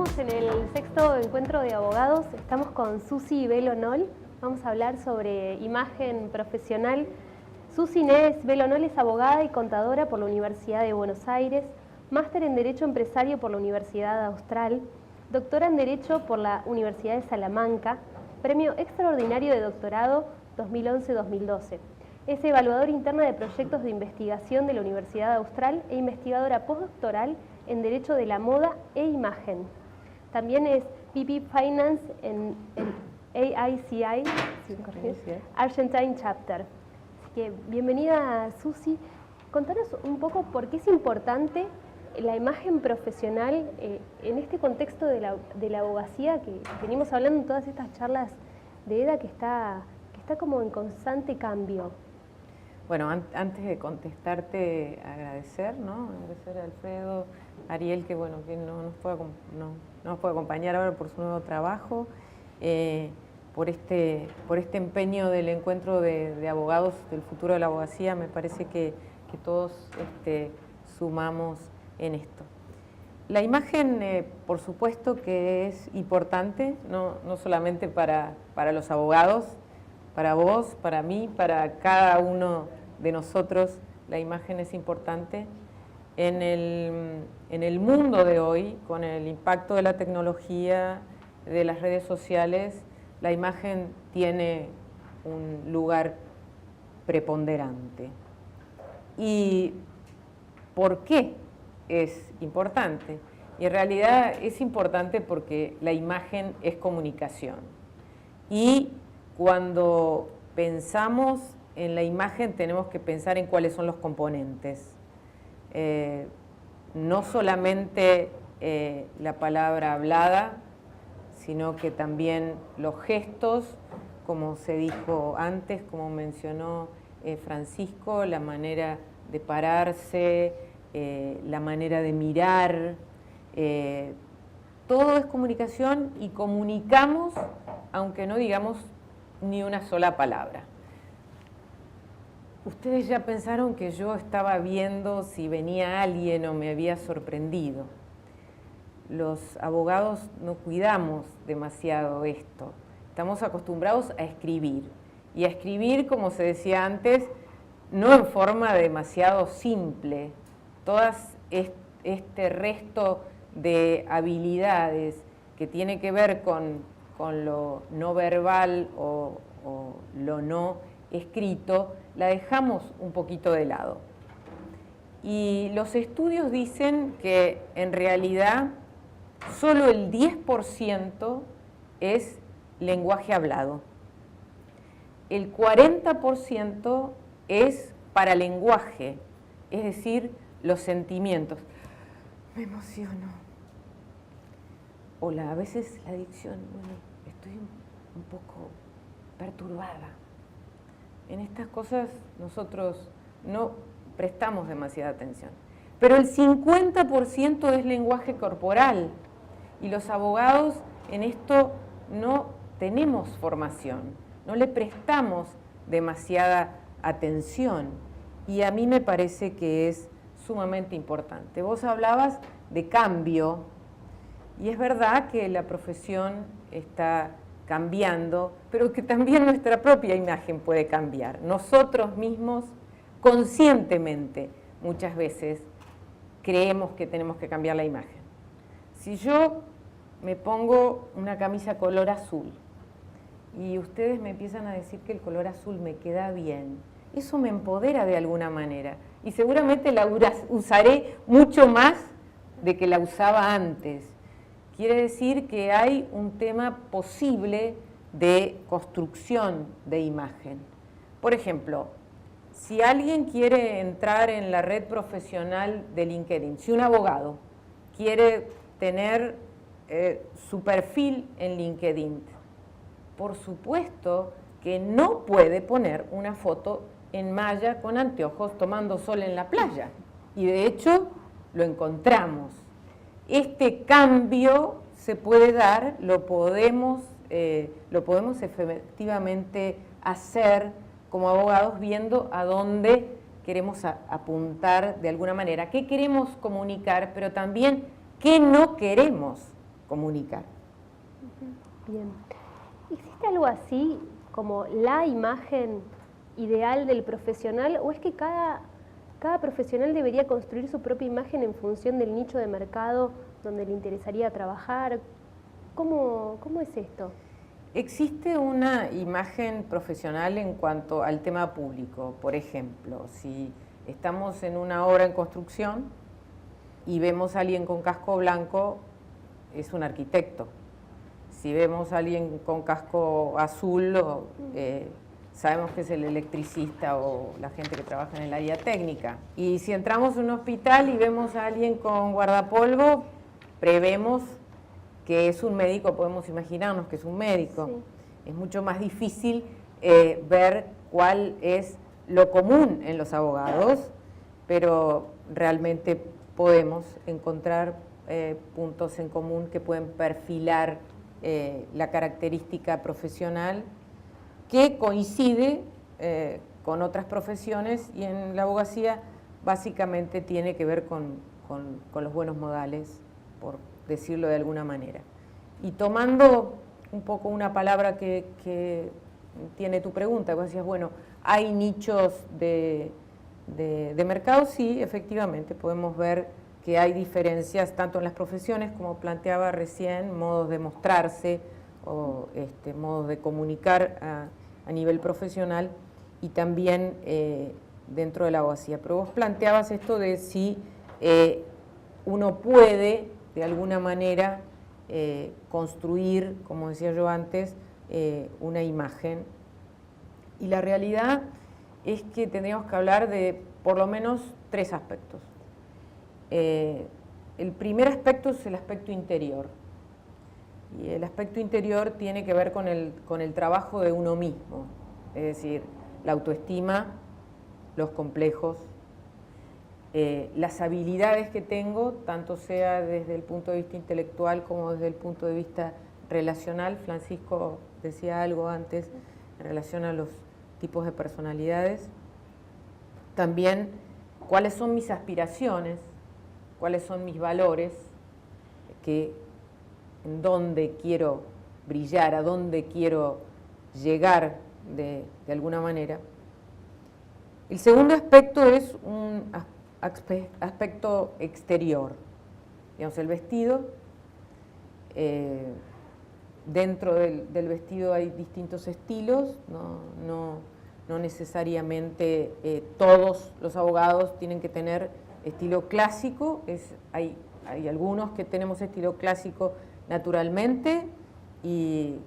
Estamos en el sexto encuentro de abogados, estamos con Susi Belonol, vamos a hablar sobre imagen profesional. Susi Inés Belonol es abogada y contadora por la Universidad de Buenos Aires, máster en Derecho Empresario por la Universidad Austral, doctora en Derecho por la Universidad de Salamanca, premio extraordinario de doctorado 2011-2012. Es evaluadora interna de proyectos de investigación de la Universidad Austral e investigadora postdoctoral en Derecho de la Moda e Imagen. También es VP Finance en el AICI, Argentine Chapter. Así que bienvenida, Susi. Contanos un poco por qué es importante la imagen profesional en este contexto de la abogacía que venimos hablando en todas estas charlas de EDA que está como en constante cambio. Bueno, antes de contestarte, agradecer, ¿no? Agradecer a Alfredo, Ariel, que bueno, que no nos puede acompañar ahora por su nuevo trabajo, por este empeño del encuentro de abogados del futuro de la abogacía. Me parece que todos sumamos en esto. La imagen, por supuesto que es importante, no solamente para los abogados, para vos, para mí, para cada uno de nosotros. La imagen es importante. En el mundo de hoy, con el impacto de la tecnología, de las redes sociales, la imagen tiene un lugar preponderante. ¿Y por qué es importante? Y en realidad es importante porque la imagen es comunicación. Y cuando pensamos en la imagen tenemos que pensar en cuáles son los componentes. No solamente la palabra hablada, sino que también los gestos, como se dijo antes, como mencionó Francisco, la manera de pararse, la manera de mirar, todo es comunicación y comunicamos aunque no digamos ni una sola palabra. Ustedes ya pensaron que yo estaba viendo si venía alguien o me había sorprendido. Los abogados no cuidamos demasiado esto. Estamos acostumbrados a escribir. Y a escribir, como se decía antes, no en forma demasiado simple. Todas este resto de habilidades que tiene que ver con lo no verbal o lo no escrito, la dejamos un poquito de lado. Y los estudios dicen que en realidad solo el 10% es lenguaje hablado. El 40% es paralenguaje, es decir, los sentimientos. Me emociono. A veces la dicción, bueno, estoy un poco perturbada. En estas cosas nosotros no prestamos demasiada atención. Pero el 50% es lenguaje corporal y los abogados en esto no tenemos formación, no le prestamos demasiada atención y a mí me parece que es sumamente importante. Vos hablabas de cambio y es verdad que la profesión está cambiando, pero que también nuestra propia imagen puede cambiar. Nosotros mismos, conscientemente, muchas veces creemos que tenemos que cambiar la imagen. Si yo me pongo una camisa color azul y ustedes me empiezan a decir que el color azul me queda bien, eso me empodera de alguna manera y seguramente la usaré mucho más de que la usaba antes. Quiere decir que hay un tema posible de construcción de imagen. Por ejemplo, si alguien quiere entrar en la red profesional de LinkedIn, si un abogado quiere tener su perfil en LinkedIn, por supuesto que no puede poner una foto en malla con anteojos tomando sol en la playa. Y de hecho lo encontramos. Este cambio se puede dar, lo podemos efectivamente hacer como abogados viendo a dónde queremos apuntar de alguna manera, qué queremos comunicar, pero también qué no queremos comunicar. Bien. ¿Existe algo así como la imagen ideal del profesional o es que cada profesional debería construir su propia imagen en función del nicho de mercado donde le interesaría trabajar? ¿Cómo es esto? Existe una imagen profesional en cuanto al tema público. Por ejemplo, si estamos en una obra en construcción y vemos a alguien con casco blanco, es un arquitecto. Si vemos a alguien con casco azul, sabemos que es el electricista o la gente que trabaja en el área técnica. Y si entramos en un hospital y vemos a alguien con guardapolvo, prevemos que es un médico, podemos imaginarnos que es un médico. Sí. Es mucho más difícil ver cuál es lo común en los abogados, pero realmente podemos encontrar puntos en común que pueden perfilar la característica profesional que coincide con otras profesiones, y en la abogacía básicamente tiene que ver con los buenos modales, por decirlo de alguna manera. Y tomando un poco una palabra que tiene tu pregunta, vos decías, bueno, ¿hay nichos de mercado? Sí, efectivamente, podemos ver que hay diferencias tanto en las profesiones, como planteaba recién, modos de mostrarse o modos de comunicar a nivel profesional, y también dentro de la abogacía. Pero vos planteabas esto de si uno puede, de alguna manera, construir, como decía yo antes, una imagen. Y la realidad es que tendríamos que hablar de por lo menos 3 aspectos. El primer aspecto es el aspecto interior. Y el aspecto interior tiene que ver con el trabajo de uno mismo, es decir, la autoestima, los complejos, las habilidades que tengo, tanto sea desde el punto de vista intelectual como desde el punto de vista relacional. Francisco decía algo antes en relación a los tipos de personalidades. También, cuáles son mis aspiraciones, cuáles son mis valores, en dónde quiero brillar, a dónde quiero llegar de alguna manera. El segundo aspecto es un aspecto exterior, digamos, el vestido. Dentro del vestido hay distintos estilos, no necesariamente todos los abogados tienen que tener estilo clásico. Hay algunos que tenemos estilo clásico naturalmente y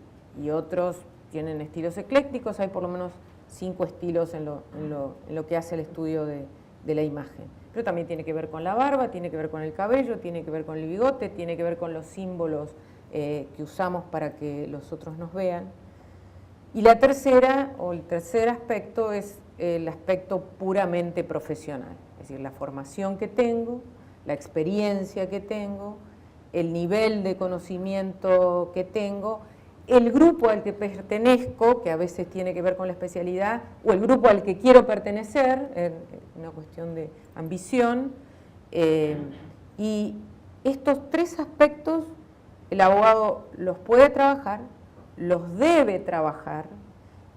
otros tienen estilos eclécticos. Hay por lo menos 5 estilos en lo que hace el estudio de la imagen. Pero también tiene que ver con la barba, tiene que ver con el cabello, tiene que ver con el bigote, tiene que ver con los símbolos que usamos para que los otros nos vean. Y la tercera, o el tercer aspecto, es el aspecto puramente profesional, es decir, la formación que tengo, la experiencia que tengo, el nivel de conocimiento que tengo, el grupo al que pertenezco, que a veces tiene que ver con la especialidad, o el grupo al que quiero pertenecer, una cuestión de ambición. Y estos 3 aspectos el abogado los puede trabajar, los debe trabajar,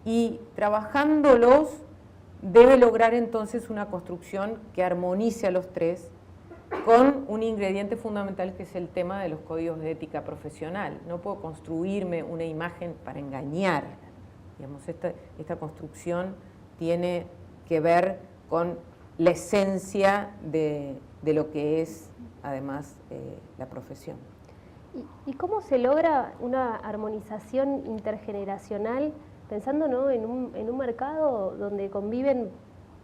y trabajándolos debe lograr entonces una construcción que armonice a los 3 con un ingrediente fundamental, que es el tema de los códigos de ética profesional. No puedo construirme una imagen para engañar. Digamos, esta construcción tiene que ver con la esencia de lo que es, además, la profesión. ¿Y cómo se logra una armonización intergeneracional, pensando, ¿no?, en un mercado donde conviven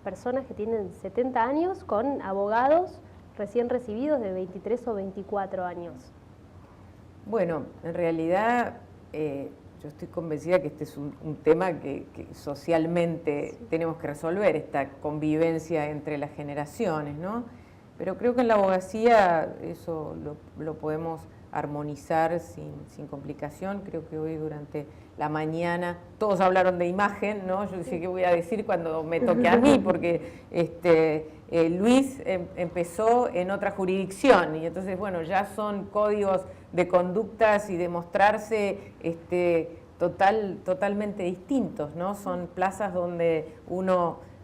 personas que tienen 70 años con abogados recién recibidos de 23 o 24 años? Bueno, en realidad yo estoy convencida que este es un tema que socialmente tenemos que resolver, esta convivencia entre las generaciones, ¿no? Pero creo que en la abogacía eso lo podemos armonizar sin complicación. Creo que hoy durante la mañana todos hablaron de imagen, ¿no? Yo dije, ¿qué voy a decir cuando me toque a mí? Porque Luis empezó en otra jurisdicción y entonces, bueno, ya son códigos de conductas y de mostrarse totalmente distintos, ¿no? Son plazas donde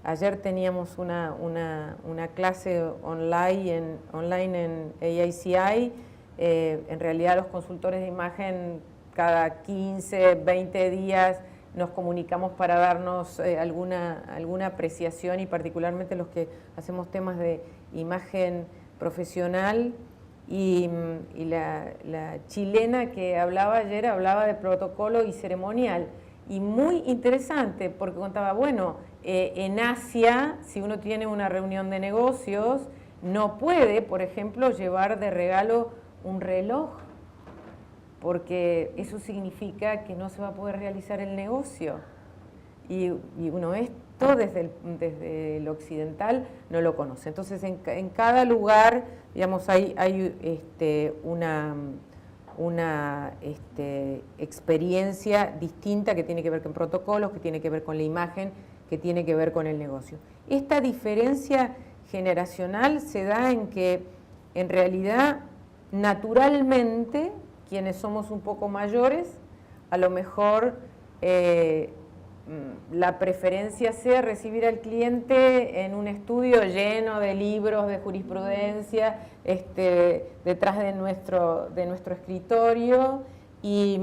ayer teníamos una clase online en AICI, en realidad los consultores de imagen cada 15, 20 días nos comunicamos para darnos alguna apreciación, y particularmente los que hacemos temas de imagen profesional. Y la chilena que hablaba ayer hablaba de protocolo y ceremonial, y muy interesante porque contaba, bueno, en Asia, si uno tiene una reunión de negocios, no puede, por ejemplo, llevar de regalo un reloj, porque eso significa que no se va a poder realizar el negocio. Y uno esto desde el occidental no lo conoce. Entonces, en cada lugar, digamos, hay una experiencia distinta que tiene que ver con protocolos, que tiene que ver con la imagen, que tiene que ver con el negocio. Esta diferencia generacional se da en que, en realidad, naturalmente, quienes somos un poco mayores, a lo mejor la preferencia sea recibir al cliente en un estudio lleno de libros de jurisprudencia detrás de nuestro escritorio, y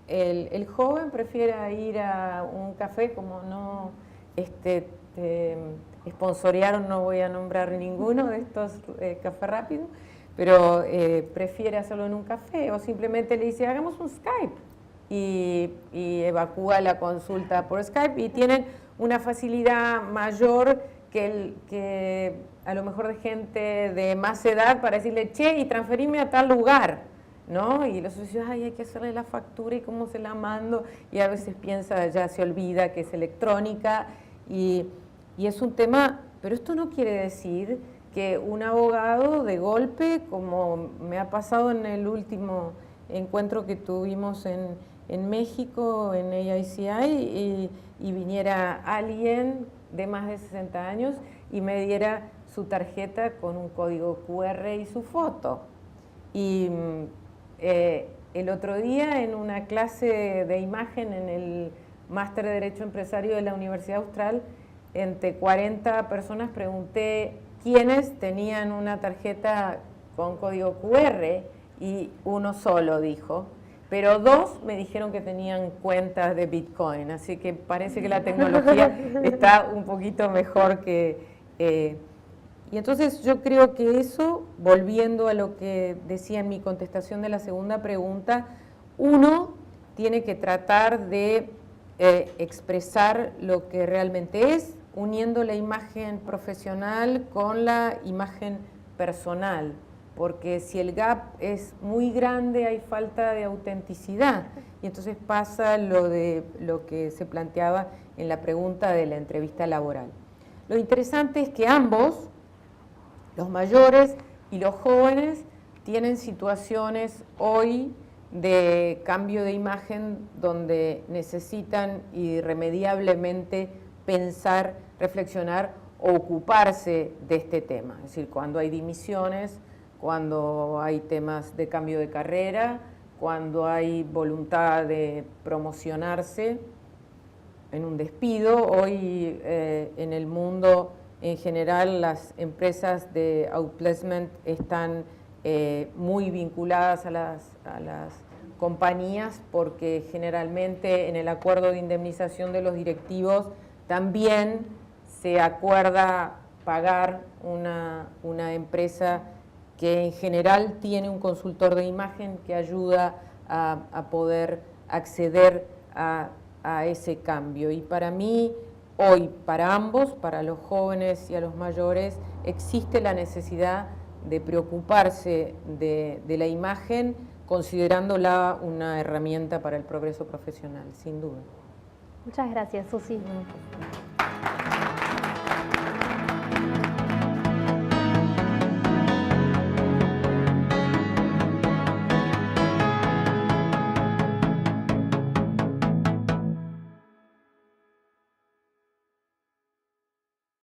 el joven prefiere ir a un café, como no sponsorearon, no voy a nombrar ninguno de estos cafés rápidos, pero prefiere hacerlo en un café, o simplemente le dice, hagamos un Skype, y evacúa la consulta por Skype, y tienen una facilidad mayor que a lo mejor de gente de más edad para decirle, che, y transferirme a tal lugar, ¿no? Y los socios, ay, hay que hacerle la factura y cómo se la mando, y a veces piensa, ya se olvida que es electrónica, y es un tema, pero esto no quiere decir que un abogado de golpe, como me ha pasado en el último encuentro que tuvimos en México, en AICI, y viniera alguien de más de 60 años y me diera su tarjeta con un código QR y su foto. Y el otro día, en una clase de imagen en el Máster de Derecho Empresario de la Universidad Austral, entre 40 personas pregunté quiénes tenían una tarjeta con código QR, y uno solo dijo, pero 2 me dijeron que tenían cuentas de Bitcoin, así que parece que la tecnología está un poquito mejor que... y entonces yo creo que eso, volviendo a lo que decía en mi contestación de la segunda pregunta, uno tiene que tratar de expresar lo que realmente es, uniendo la imagen profesional con la imagen personal, porque si el gap es muy grande hay falta de autenticidad, y entonces pasa lo que se planteaba en la pregunta de la entrevista laboral. Lo interesante es que ambos, los mayores y los jóvenes, tienen situaciones hoy de cambio de imagen donde necesitan irremediablemente pensar, reflexionar o ocuparse de este tema. Es decir, cuando hay dimisiones, cuando hay temas de cambio de carrera, cuando hay voluntad de promocionarse en un despido. Hoy en el mundo en general las empresas de outplacement están muy vinculadas a las compañías, porque generalmente en el acuerdo de indemnización de los directivos también se acuerda pagar una empresa que en general tiene un consultor de imagen que ayuda a poder acceder a ese cambio. Y para mí, hoy, para ambos, para los jóvenes y a los mayores, existe la necesidad de preocuparse de la imagen, considerándola una herramienta para el progreso profesional, sin duda. Muchas gracias, Susi.